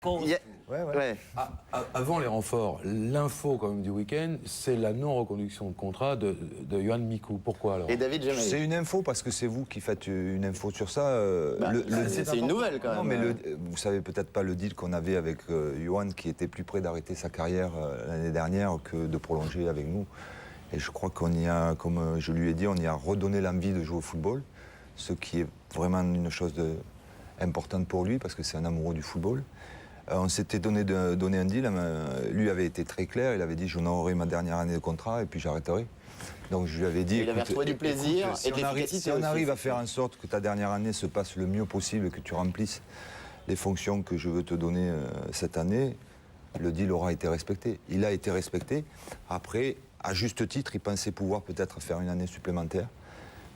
pause. Ouais. Avant les renforts, l'info quand même du week-end, c'est la non-reconduction de contrat de Yohan Mikou. Pourquoi alors? Et David Jamel. C'est une info parce que c'est vous qui faites une info sur ça. C'est une nouvelle quand même. Non, mais vous savez peut-être pas le deal qu'on avait avec Yohan qui était plus près d'arrêter sa carrière l'année dernière que de prolonger avec nous. Et je crois qu'on y a, comme je lui ai dit, on y a redonné l'envie de jouer au football, ce qui est vraiment une chose importante pour lui parce que c'est un amoureux du football. On s'était donné un deal, lui avait été très clair, il avait dit je n'aurai ma dernière année de contrat et puis j'arrêterai. Donc je lui avais dit... Il avait retrouvé du plaisir et de l'efficacité. Si on arrive à faire en sorte que ta dernière année se passe le mieux possible, que tu remplisses les fonctions que je veux te donner cette année, le deal aura été respecté. Il a été respecté. Après, à juste titre, il pensait pouvoir peut-être faire une année supplémentaire.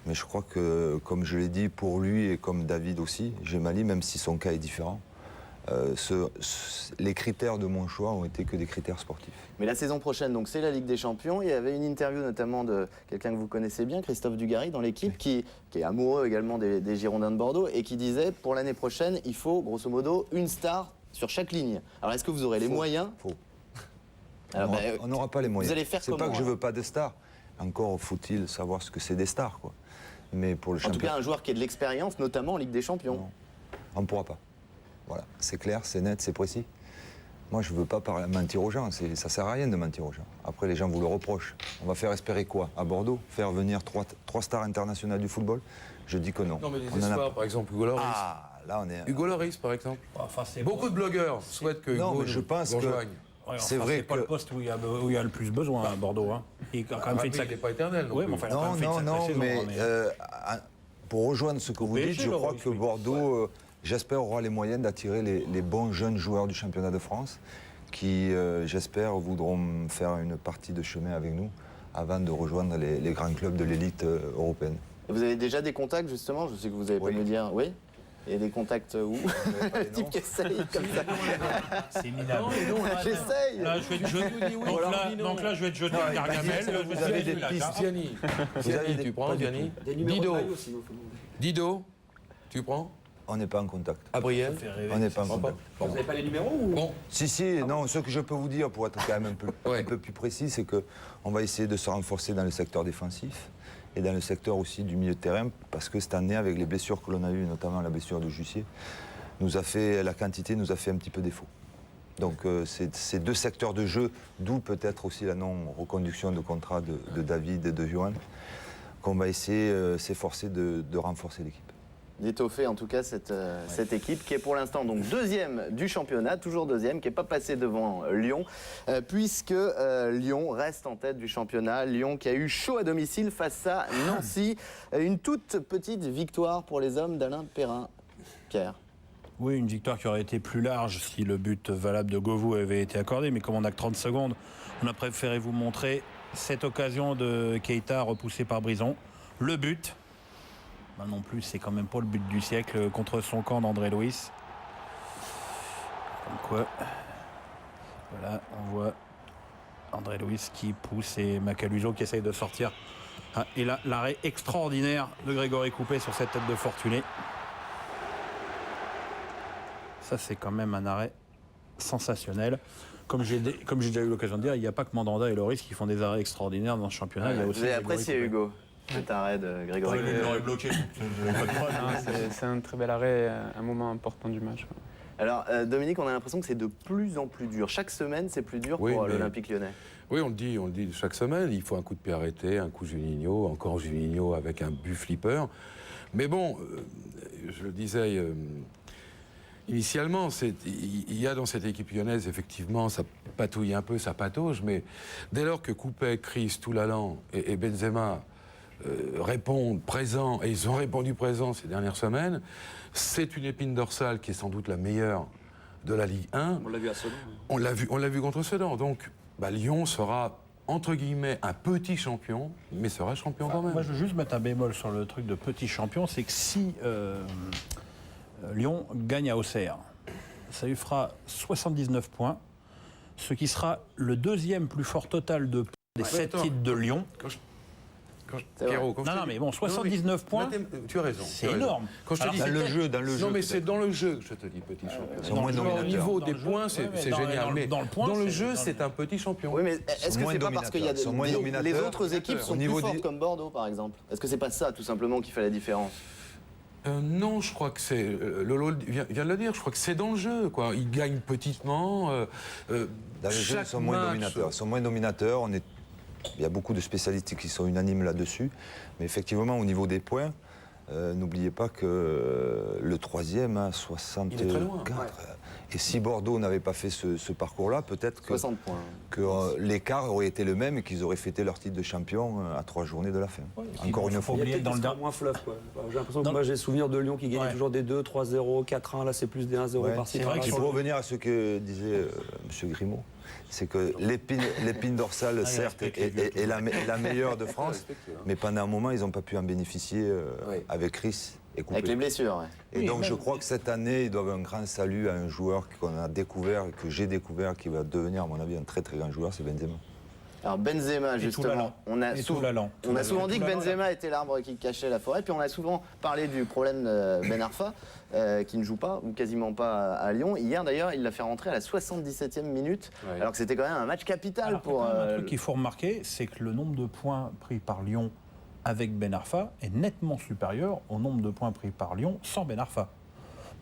Mais je crois que, comme je l'ai dit, pour lui et comme David aussi, Gemali, même si son cas est différent, les critères de mon choix ont été que des critères sportifs. Mais la saison prochaine, donc c'est la Ligue des Champions. Il y avait une interview notamment de quelqu'un que vous connaissez bien, Christophe Dugarry, dans l'équipe, qui est amoureux également des Girondins de Bordeaux et qui disait pour l'année prochaine, il faut grosso modo une star sur chaque ligne. Alors est-ce que vous aurez les moyens? Faux. Alors, on n'aura pas les moyens. Vous allez faire c'est comment? pas que je veux pas de stars. Encore faut-il savoir ce que c'est des stars, quoi. Mais pour le En tout cas, un joueur qui a de l'expérience, notamment en Ligue des Champions. Non. On ne pourra pas. Voilà, c'est clair, c'est net, c'est précis. Moi, je ne veux pas mentir aux gens, ça ne sert à rien de mentir aux gens. Après, les gens vous le reprochent. On va faire espérer quoi? À Bordeaux? Faire venir trois stars internationales du football? Je dis que non. Non, mais les espoirs, par exemple, Hugo Lloris. Ah, là, on est... Hugo Lloris, par exemple. Enfin, Beaucoup de blogueurs souhaitent que Non, Hugo mais je pense nous que... rejoigne. Ouais, c'est enfin, vrai c'est pas que... le poste où il y a le plus besoin à Bordeaux. Hein. Il a quand même fait une Il n'est pas éternel. Oui, mais enfin, il a quand même fait une sacrée saison, mais hein, pour rejoindre ce que vous PSG, dites, je crois Lloris, que oui. Bordeaux, j'espère, aura les moyens d'attirer les bons jeunes joueurs du championnat de France qui, j'espère, voudront faire une partie de chemin avec nous avant de rejoindre les grands clubs de l'élite européenne. Et vous avez déjà des contacts, justement? Je sais que vous n'allez pas me dire. Oui. Et des contacts où? Le type qui essaye comme ça. C'est minable. J'essaye. Là, je vais être jeune. Donc là, je vais être jeune avec Gargamel. Vous avez des pistes. Vianney. Vianney, tu prends, Vianney? Dido, tu prends? On n'est pas en contact. Abriel? On n'est pas en contact. Vous n'avez pas les numéros ou... Bon. Si, non, ce que je peux vous dire, pour être quand même un peu plus précis, c'est qu'on va essayer de se renforcer dans le secteur défensif et dans le secteur aussi du milieu de terrain, parce que cette année, avec les blessures que l'on a eues, notamment la blessure de Jussier, la quantité nous a fait un petit peu défaut. Donc ces deux secteurs de jeu, d'où peut-être aussi la non-reconduction de contrat de David et de Johan, qu'on va essayer s'efforcer de renforcer l'équipe. D'étoffer en tout cas cette équipe qui est pour l'instant donc deuxième du championnat, toujours deuxième, qui n'est pas passé devant Lyon, puisque Lyon reste en tête du championnat. Lyon qui a eu chaud à domicile face à Nancy. Une toute petite victoire pour les hommes d'Alain Perrin. Pierre. Oui, une victoire qui aurait été plus large si le but valable de Govou avait été accordé, mais comme on n'a que 30 secondes, on a préféré vous montrer cette occasion de Keita repoussée par Brison. Le but, non plus, c'est quand même pas le but du siècle contre son camp d'André Louis. Comme quoi, voilà, on voit André Louis qui pousse et Macaluso qui essaye de sortir. Ah, et là, l'arrêt extraordinaire de Grégory Coupé sur cette tête de Fortuné. Ça, c'est quand même un arrêt sensationnel. Comme j'ai déjà eu l'occasion de dire, il n'y a pas que Mandanda et Loris qui font des arrêts extraordinaires dans ce championnat. Il y a aussi vous avez apprécié, Hugo, cet arrêt de Grégory Coupé. Il l'aurait bloqué. C'est un très bel arrêt, un moment important du match. Alors, Dominique, on a l'impression que c'est de plus en plus dur. Chaque semaine, c'est plus dur pour l'Olympique Lyonnais. Oui, on le dit chaque semaine. Il faut un coup de pied arrêté, un coup Juninho, encore Juninho avec un but flipper. Mais bon, je le disais initialement, il y a dans cette équipe lyonnaise, effectivement, ça patouille un peu, ça patauge, mais dès lors que Coupet, Chris, Toulalan et Benzema répondent présents, et ils ont répondu présents ces dernières semaines, c'est une épine dorsale qui est sans doute la meilleure de la Ligue 1. On l'a vu à Sedan. On l'a vu contre Sedan. Donc, Lyon sera, entre guillemets, un petit champion, mais sera champion quand même. Moi, je veux juste mettre un bémol sur le truc de petit champion, c'est que si Lyon gagne à Auxerre, ça lui fera 79 points, ce qui sera le deuxième plus fort total de des 7 titres de Lyon. Pierrot, quand je te Non, dis- mais bon, 79 points, Tu as raison. c'est tu as raison. énorme. Quand je te Alors, dis Dans le jeu, Non, mais c'est peut-être. dans le jeu que je te dis petit champion. Ils sont moins Au dominateurs. niveau Dans des le jeu, points, ouais, c'est mais génial. dans Mais le point, dans le c'est- jeu, dans c'est le- un petit champion. Oui, mais est-ce que moins c'est pas parce qu'il y a dominateurs, ils sont moins les dominateurs. autres équipes sont Au plus niveau fortes des- comme Bordeaux, par exemple? Est-ce que c'est pas ça, tout simplement, qui fait la différence? Non, je crois que c'est. Lolo vient de le dire, je crois que c'est dans le jeu. Quoi. Ils gagnent petitement. Dans le jeu, ils sont moins dominateurs. Ils sont moins dominateurs. Il y a beaucoup de spécialistes qui sont unanimes là-dessus. Mais effectivement, au niveau des points, n'oubliez pas que le troisième a 64. Il est très loin. Et si Bordeaux n'avait pas fait ce parcours-là, peut-être que, 60 points. que l'écart aurait été le même et qu'ils auraient fêté leur titre de champion à 3 journées de la fin. Encore une fois. Faut oublier dans le moins fluff, quoi. J'ai l'impression que Dans- moi j'ai souvenir de Lyon qui gagnait Ouais. toujours des 2, 3-0, 4-1. Là, c'est plus des 1-0 Ouais, par-ci. c'est vrai par-là. que Il sur faut le- revenir à ce que disait M. Grimaud. C'est que l'épine dorsale, il certes, respecte les vieux est la meilleure de France, respecté, hein. mais pendant un moment, ils n'ont pas pu en bénéficier avec Chris et Coupé. Avec les blessures, ouais. Et Oui, donc, même- je crois que cette année, ils doivent un grand salut à un joueur qu'on a découvert, que j'ai découvert, qui va devenir, à mon avis, un très très grand joueur, c'est Benzema. Alors Benzema, Et justement, Toulalan. on a Et souvent, Toulalan. on a souvent dit que Toulalan, Benzema était l'arbre qui cachait la forêt, puis on a souvent parlé du problème de Ben Arfa, qui ne joue pas, ou quasiment pas à Lyon. Hier d'ailleurs, il l'a fait rentrer à la 77e minute, Ouais. alors que c'était quand même un match capital Alors, pour... un truc qu'il faut remarquer, c'est que le nombre de points pris par Lyon avec Ben Arfa est nettement supérieur au nombre de points pris par Lyon sans Ben Arfa.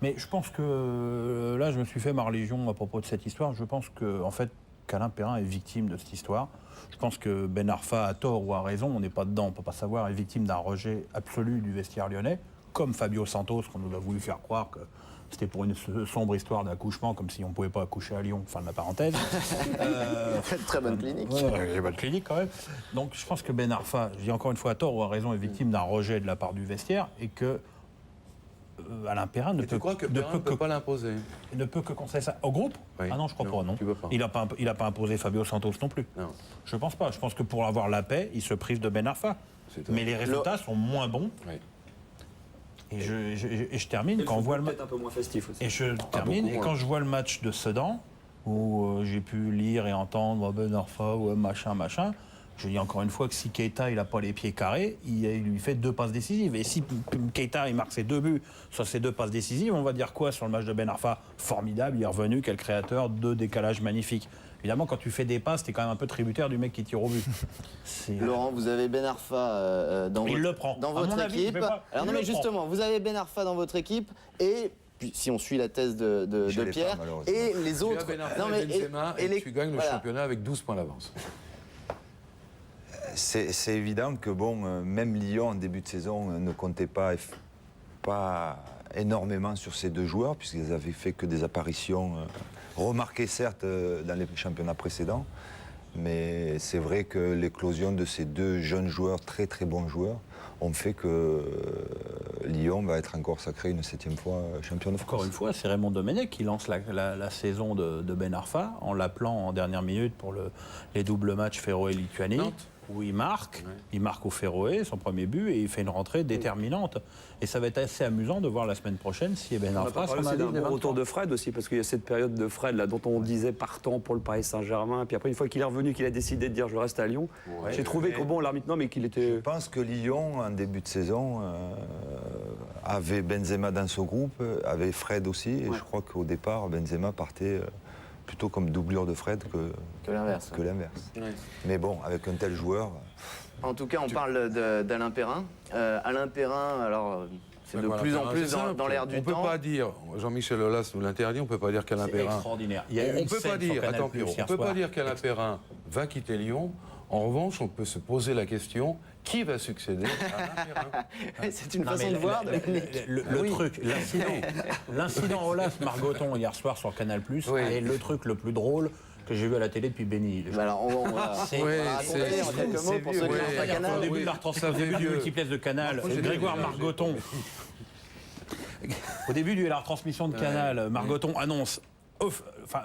Mais je pense que là, je me suis fait ma religion à propos de cette histoire. Je pense que en fait, qu'Alain Perrin est victime de cette histoire. Je pense que Ben Arfa, a tort ou a raison, on n'est pas dedans, on ne peut pas savoir, est victime d'un rejet absolu du vestiaire lyonnais, comme Fabio Santos, qu'on nous a voulu faire croire que c'était pour une sombre histoire d'accouchement, comme si on ne pouvait pas accoucher à Lyon, fin de la parenthèse. Très bonne clinique. Ouais, j'ai bonne clinique quand même. Donc je pense que Ben Arfa, je dis encore une fois à tort ou à raison, est victime d'un rejet de la part du vestiaire et que Alain Perrin ne Et peut, tu crois que ne Perrin peut ne peut que- pas l'imposer? ne peut que conseiller ça au groupe. Oui. Ah non, je crois Non, pas, non. tu peux pas. Il n'a pas imposé Fabio Santos non plus. Non. Je pense pas. Je pense que pour avoir la paix, il se prive de Ben Arfa. C'est tout. Mais les résultats sont moins bons. Oui. Et je termine Et quand on voit le match. peut-être un peu moins festif aussi. Et je termine, beaucoup et moins. quand je vois le match de Sedan, où j'ai pu lire et entendre Ben Arfa, ouais, machin, je dis encore une fois que si Keita il n'a pas les pieds carrés, il lui fait 2 passes décisives. Et si Keita il marque ses 2 buts sur ces 2 passes décisives, on va dire quoi sur le match de Ben Arfa? Formidable, il est revenu, quel créateur, 2 décalages magnifiques. Évidemment, quand tu fais des passes, t'es quand même un peu tributaire du mec qui tire au but. C'est- Laurent, vous avez Ben Arfa dans Il votre, le prend. dans À votre mon avis, il équipe. fait pas- Alors non il mais le prend. justement, vous avez Ben Arfa dans votre équipe et puis, si on suit la thèse de Je l'ai Pierre, pas, malheureusement. et les Tu as autres... Ben Arfa Non, et mais- Benzema et les- tu gagnes le voilà. championnat avec 12 points d'avance. C'est évident que même Lyon en début de saison ne comptait pas énormément sur ces 2 joueurs, puisqu'ils avaient fait que des apparitions remarquées certes dans les championnats précédents. Mais c'est vrai que l'éclosion de ces 2 jeunes joueurs, très très bons joueurs, ont fait que Lyon va être encore sacré une 7e fois champion de France. Encore une fois, c'est Raymond Domenech qui lance la saison de Ben Arfa en l'appelant en dernière minute pour les doubles matchs Féroé-Lituanie, Nantes. où il marque au Féroé, son premier but, et il fait une rentrée déterminante. Et ça va être assez amusant de voir la semaine prochaine si Ben On a Arfa pas parlé sera aussi dans d'un les bon 23. retour de Fred aussi, parce qu'il y a cette période de Fred là, dont on disait partant pour le Paris Saint-Germain. Puis après, une fois qu'il est revenu, qu'il a décidé de dire je reste à Lyon, j'ai trouvé que bon, l'arbitre, non, mais qu'il Je était. pense que Lyon, en début de saison, avait Benzema dans ce groupe, avait Fred aussi. Et je crois qu'au départ, Benzema partait plutôt comme doublure de Fred Que l'inverse. que l'inverse. Mais bon, avec un tel joueur, En tout cas, on parle d'Alain Perrin. Alain Perrin, alors, c'est de Voilà, plus en Perrin, plus c'est simple. dans l'air du On peut temps. pas dire, Jean-Michel Aulas nous l'interdit, on peut pas dire qu'Alain C'est Perrin. extraordinaire. Il y a On une peut scène pas sur dire, Canal+, attends Pierrot, on hier peut soir. pas dire qu'Alain Perrin va quitter Lyon. En revanche, on peut se poser la question qui va succéder à Alain Perrin. C'est une Non, façon mais de voir. Dominique. le truc, l'incident Aulas-Margoton hier soir sur Canal+, Oui. est le truc le plus drôle que j'ai vu à la télé depuis Benny Hill. Bah alors, on va C'est- on va Ouais, raconter en quelques mots pour ceux qui vieux. n'ont pas Ouais, Canal. Au début, de la Ça au début fait du vieux. multiplex de Canal, Moi, j'ai Grégoire vu, Margoton. Au début de la retransmission de Canal, Margoton annonce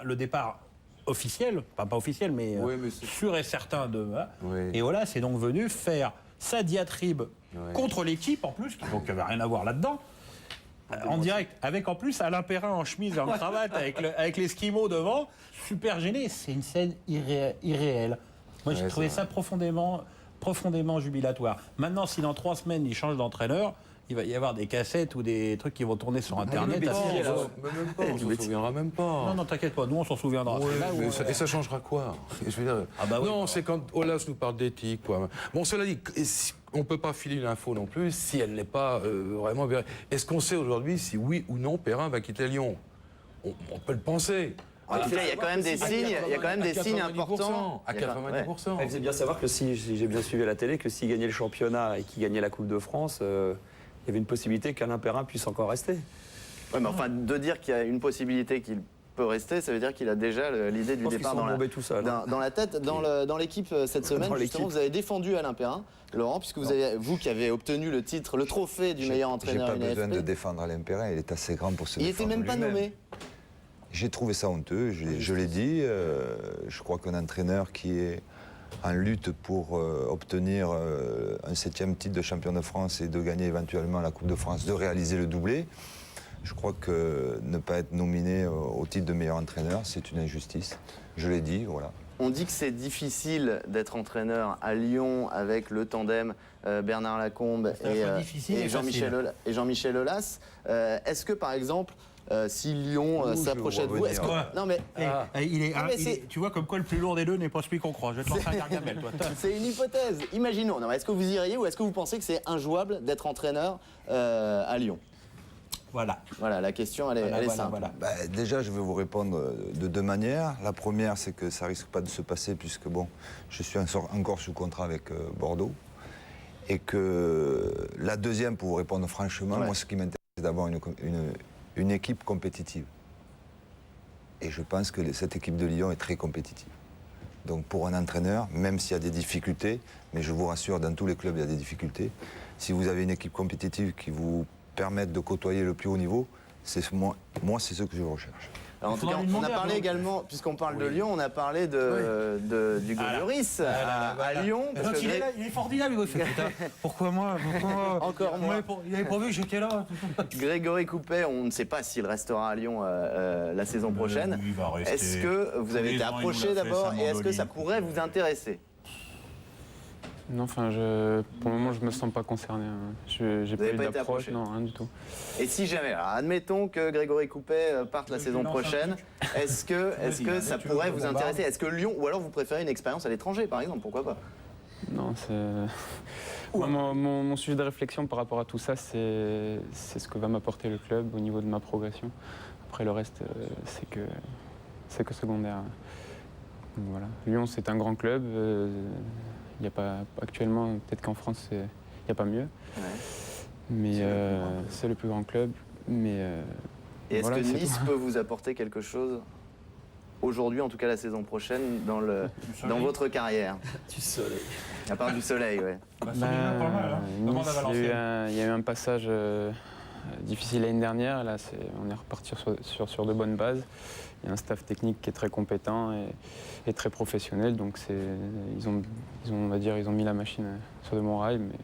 le départ officiel, enfin pas officiel, mais, Oui, mais c'est- sûr et certain de. Oui. Et voilà, c'est donc venu faire sa diatribe Ouais. contre l'équipe en plus, donc il n'y avait rien à voir là-dedans. En direct, avec en plus Alain Perrin en chemise et en cravate, avec l'esquimau devant, super gêné. C'est une scène irréelle. Moi, j'ai Ouais, trouvé c'est ça profondément profondément jubilatoire. Maintenant, si dans 3 semaines, il change d'entraîneur, il va y avoir des cassettes ou des trucs qui vont tourner sur Internet. Même pas, on s'en souviendra même pas. Non, t'inquiète pas, nous on s'en souviendra. Ouais, et ça changera quoi? Je veux dire, non, c'est quand Aulas nous parle d'éthique, quoi. Bon, cela dit, on ne peut pas filer une info non plus si elle n'est pas vraiment vérifiée. Est-ce qu'on sait aujourd'hui si oui ou non Perrin va quitter Lyon? On peut le penser. En tout cas, il y a quand même des signes, il y a quand même des signes importants. À 90%. Il faisait bien savoir que si j'ai bien suivi à la télé, que s'il gagnait le championnat et qu'il gagnait la Coupe de France, il y avait une possibilité qu'Alain Perrin puisse encore rester. Ouais, mais enfin, de dire qu'il y a une possibilité qu'il peut rester, ça veut dire qu'il a déjà l'idée du départ dans la tête. Dans l'équipe cette semaine, justement, vous avez défendu Alain Perrin, Laurent, puisque vous qui avez obtenu le titre, le trophée du meilleur entraîneur UNFP. J'ai pas besoin de défendre Alain Perrin, il est assez grand pour se défendre. Il n'était même pas nommé. J'ai trouvé ça honteux, je l'ai dit. Je crois qu'un entraîneur qui est en lutte pour obtenir un 7e titre de champion de France et de gagner éventuellement la Coupe de France, de réaliser le doublé, je crois que ne pas être nominé au titre de meilleur entraîneur, c'est une injustice. Je l'ai dit, voilà. On dit que c'est difficile d'être entraîneur à Lyon avec le tandem Bernard Lacombe et Jean-Michel Aulas. Est-ce que, par exemple, si Lyon s'approchait de vous, est-ce que... Non mais, tu vois comme quoi le plus lourd des deux n'est pas celui qu'on croit. Je vais te lancer un Gargamel, toi. C'est une hypothèse. Imaginons. Non, est-ce que vous iriez ou est-ce que vous pensez que c'est injouable d'être entraîneur à Lyon? Voilà, la question, elle est simple. Déjà, je vais vous répondre de 2 manières. La première, c'est que ça risque pas de se passer puisque, bon, je suis encore sous contrat avec Bordeaux. Et que la deuxième, pour vous répondre franchement, moi, ce qui m'intéresse, c'est d'avoir une équipe compétitive. Et je pense que cette équipe de Lyon est très compétitive. Donc pour un entraîneur, même s'il y a des difficultés, mais je vous rassure, dans tous les clubs, il y a des difficultés, si vous avez une équipe compétitive qui vous permette de côtoyer le plus haut niveau, moi c'est ce que je recherche. Alors, en tout cas, on a parlé également, puisqu'on parle de Lyon, on a parlé du Lloris à Lyon. Parce que il est formidable, Hugo. Pourquoi moi Encore moi. Il avait pas vu que j'étais là. Grégory Coupet, on ne sait pas s'il restera à Lyon la saison prochaine. Est-ce que vous avez été approché d'abord et est-ce que ça pourrait vous intéresser? Non, enfin, pour le moment, je me sens pas concerné. J'ai pas eu d'approche, non, rien du tout. Et si jamais, alors, admettons que Grégory Coupet parte la saison prochaine, est-ce que ça pourrait vous intéresser? Est-ce que Lyon, ou alors vous préférez une expérience à l'étranger, par exemple, pourquoi pas? Non, moi, mon sujet de réflexion par rapport à tout ça, c'est ce que va m'apporter le club au niveau de ma progression. Après, le reste, c'est que secondaire. Donc, voilà. Lyon, c'est un grand club. Il n'y a pas actuellement, peut-être qu'en France, il n'y a pas mieux. Ouais. Mais c'est le plus grand club. Mais et est-ce que Nice peut vous apporter quelque chose aujourd'hui, en tout cas la saison prochaine, dans votre carrière? Du soleil. À part du soleil, oui. Il y a eu un passage difficile l'année dernière. Là, on est reparti sur de bonnes bases. Il y a un staff technique qui est très compétent et très professionnel, donc ils ont mis la machine sur de bons rails, mais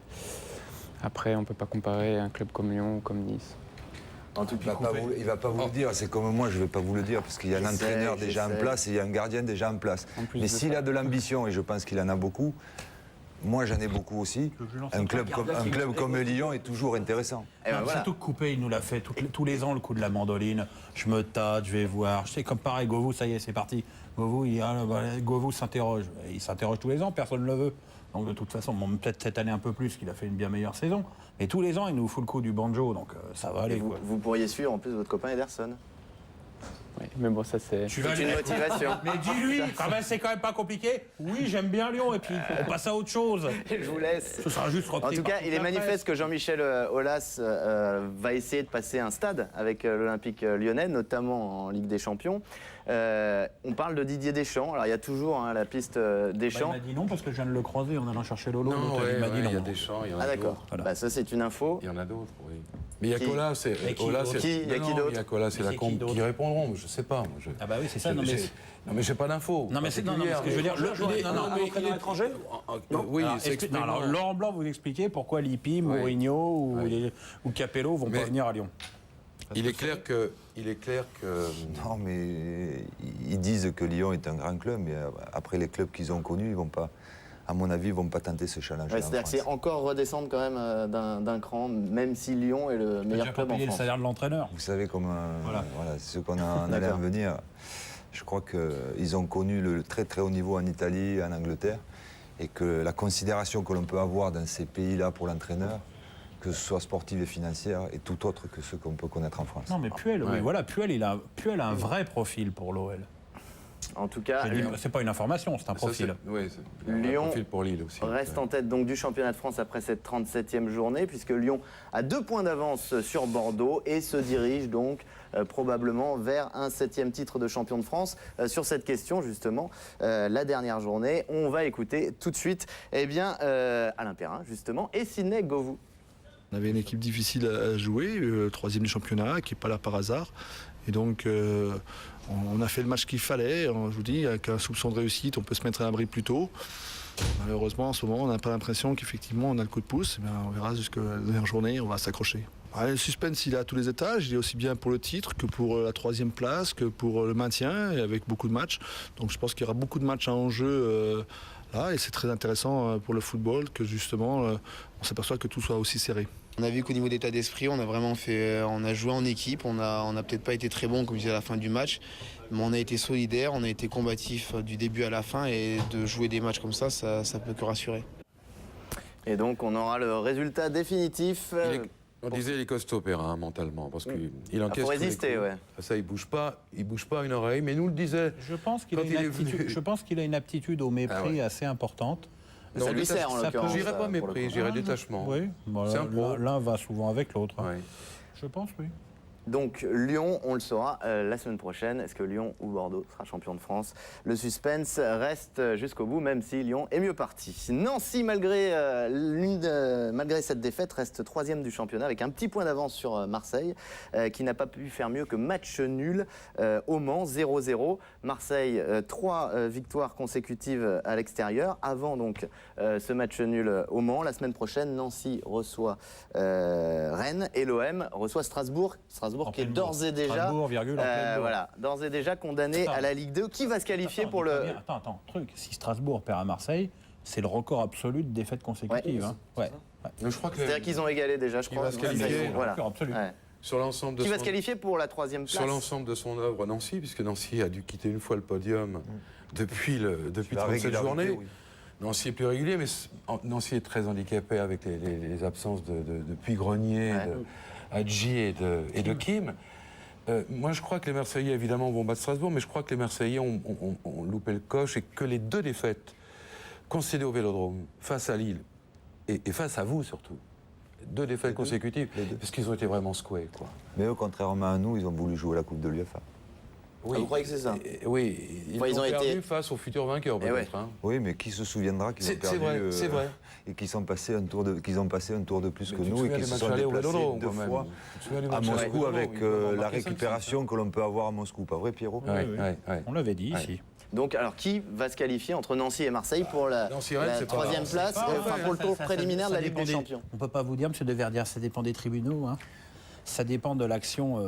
après on ne peut pas comparer un club comme Lyon ou comme Nice. En tout cas, il ne va pas vous le dire, c'est comme moi, je ne vais pas vous le dire, parce qu'il y a un entraîneur déjà en place et il y a un gardien déjà en place. Mais s'il a de l'ambition, et je pense qu'il en a beaucoup, moi j'en ai beaucoup aussi, un club comme Lyon est toujours intéressant. Surtout que Coupé, il nous l'a fait tous les ans, le coup de la mandoline. Je me tâte, je vais voir. Je sais, comme pareil, Govou, ça y est, c'est parti. Govou s'interroge. Il s'interroge tous les ans, personne ne le veut. Donc de toute façon, peut-être cette année un peu plus, qu'il a fait une bien meilleure saison. Et tous les ans, il nous fout le coup du banjo, donc ça va aller. Vous pourriez suivre en plus votre copain Ederson. Oui, mais bon, ça c'est une motivation. Mais dis-lui, c'est quand même pas compliqué. Oui, j'aime bien Lyon, et puis on passe à autre chose. Je vous laisse. Ce sera juste en tout cas, il est manifeste que Jean-Michel Aulas va essayer de passer un stade avec l'Olympique lyonnais, notamment en Ligue des Champions. On parle de Didier Deschamps. Alors il y a toujours la piste Deschamps. Il m'a dit non parce que je viens de le croiser en allant chercher Lolo. Il m'a dit non. Il y a Deschamps, il y en a d'autres. D'accord. Voilà. Ça c'est une info. Il y en a d'autres, oui. Mais il y a Colas, c'est d'autres. Il y a Colas et Lacombe qui répondront. Je sais pas. Ah bah oui, c'est ça. Non mais j'ai pas d'infos. Non mais c'est ce que je veux dire. Il est étranger. Oui, alors Laurent Blanc vous expliquez pourquoi Lippi, Mourinho ou Capello vont pas venir à Lyon. Il est clair que. Non, mais ils disent que Lyon est un grand club, mais après les clubs qu'ils ont connus, ils vont pas à mon avis, ne vont pas tenter ce challenge. C'est-à-dire que c'est encore redescendre quand même d'un cran, même si Lyon est le meilleur club en payer France. le salaire de l'entraîneur. Vous savez comment Voilà. ce qu'on en allait en venir. Je crois qu'ils ont connu le très très haut niveau en Italie, en Angleterre, et que la considération que l'on peut avoir dans ces pays-là pour l'entraîneur, que ce soit sportive et financière, est tout autre que ce qu'on peut connaître en France. Non, mais Puel, oui, voilà, Puel a un vrai profil pour l'OL. En tout cas, C'est pas une information, c'est un profil. Lyon profil pour Lille aussi. reste en tête donc du championnat de France après cette 37e journée, puisque Lyon a 2 points d'avance sur Bordeaux et se dirige donc probablement vers un 7e titre de champion de France. Sur cette question, justement, la dernière journée, on va écouter tout de suite Alain Perrin, justement, et Sidney Govou. On avait une équipe difficile à jouer, 3e du championnat, qui n'est pas là par hasard. Et donc, on a fait le match qu'il fallait. Je vous dis, avec un soupçon de réussite, on peut se mettre à l'abri plus tôt. Malheureusement, en ce moment, on n'a pas l'impression qu'effectivement, on a le coup de pouce. Mais on verra jusqu'à la dernière journée, on va s'accrocher. Le suspense, il est à tous les étages. Il est aussi bien pour le titre que pour la 3e place, que pour le maintien, et avec beaucoup de matchs. Donc, je pense qu'il y aura beaucoup de matchs en jeu là. Et c'est très intéressant pour le football que, justement, on s'aperçoit que tout soit aussi serré. On a vu qu'au niveau d'état d'esprit, on a joué en équipe, on a peut-être pas été très bon comme je disais à la fin du match, mais on a été solidaire, on a été combatif du début à la fin et de jouer des matchs comme ça peut que rassurer. Et donc on aura le résultat définitif. On disait il est costaud Perrin mentalement parce qu'il encaisse. Faut résister, ouais. Ça il bouge pas une oreille, mais nous le disait. Je pense qu'il a une aptitude au mépris assez importante. Non, ça lui sert en l'occurrence. J'irais pas mépris, j'irais détachement. Oui, l'un va souvent avec l'autre. Ouais. Je pense, oui. Donc Lyon, on le saura la semaine prochaine. Est-ce que Lyon ou Bordeaux sera champion de France? Le suspense reste jusqu'au bout, même si Lyon est mieux parti. Nancy, malgré cette défaite, reste 3e du championnat avec un petit point d'avance sur Marseille, qui n'a pas pu faire mieux que match nul au Mans, 0-0. Marseille, 3 victoires consécutives à l'extérieur. Avant donc ce match nul au Mans, la semaine prochaine, Nancy reçoit Rennes et l'OM reçoit Strasbourg qui est d'ores et déjà d'ores et déjà condamné à la Ligue 2. Qui va se qualifier pour le... Si Strasbourg perd à Marseille, c'est le record absolu de défaites consécutives. C'est-à-dire qu'ils ont égalé déjà, je crois. Va se qualifier. Voilà. Absolu. Ouais. Sur l'ensemble de Qui va se qualifier pour la 3e place? Sur l'ensemble de son œuvre, Nancy, puisque Nancy a dû quitter une fois le podium depuis 37 journées. Oui. Nancy est plus régulier, mais Nancy est très handicapé avec les absences de Puy-Grenier, Hadji et de Kim. Moi, je crois que les Marseillais, évidemment, vont battre Strasbourg, mais je crois que les Marseillais ont loupé le coche et que les 2 défaites concédées au Vélodrome, face à Lille et face à vous surtout, 2 défaites consécutives, parce qu'ils ont été vraiment secoués, quoi. Mais eux, contrairement à nous, ils ont voulu jouer la Coupe de l'UEFA. Oui. Vous croyez que c'est ça? Oui, ils ont perdu face aux futurs vainqueurs, peut-être. Hein. Oui, mais qui se souviendra qu'ils ont perdu c'est vrai. Et qu'ils ont passé un tour de plus que nous et qu'ils se sont au déplacés Vélodrome, 2 fois à Moscou avec la récupération que l'on peut avoir à Moscou. Pas vrai, Pierrot? Oui. On l'avait dit ici. Donc, alors, qui va se qualifier entre Nancy et Marseille pour la 3e place, pour le tour préliminaire de la Ligue des Champions? On ne peut pas vous dire, M. de Verdière, ça dépend des tribunaux. Hein. Ça dépend de l'action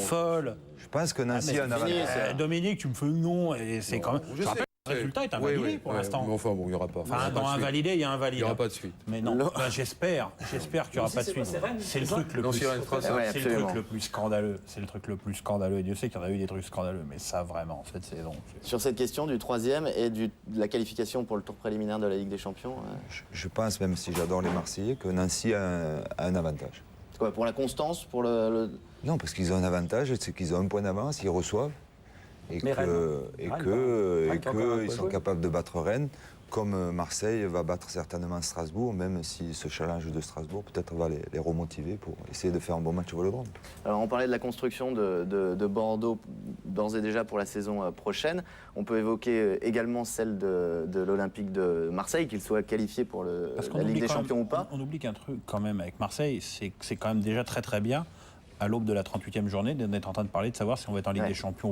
folle. Je pense que Nancy a un avantage. Dominique, tu me fais non, et c'est quand même. Je rappelle, le résultat est invalidé pour l'instant. Mais enfin, bon, il n'y aura pas. Enfin, dans invalidé, il y a invalidé. Il n'y aura pas de suite. Mais non, j'espère qu'il n'y aura pas de suite. C'est le truc le plus scandaleux. C'est le truc le plus scandaleux. Et Dieu sait qu'il y en a eu des trucs scandaleux, mais ça, vraiment, cette saison. Sur cette question du 3e et de la qualification pour le tour préliminaire de la Ligue des Champions. Je pense, même si j'adore les Marseillais, que Nancy a un avantage. Quoi, pour la constance, pour Non, parce qu'ils ont un avantage, c'est qu'ils ont un point d'avance, ils reçoivent, et qu'ils sont capables de battre Rennes, comme Marseille va battre certainement Strasbourg, même si ce challenge de Strasbourg peut-être va les remotiver pour essayer de faire un bon match au Vélodrome. Alors on parlait de la construction de Bordeaux d'ores et déjà pour la saison prochaine. On peut évoquer également celle de l'Olympique de Marseille, qu'il soit qualifié pour la Ligue des Champions ou pas. On oublie qu'un truc quand même avec Marseille, c'est que c'est quand même déjà très très bien, à l'aube de la 38e journée, d'être en train de parler de savoir si on va être en Ligue des Champions ou pas.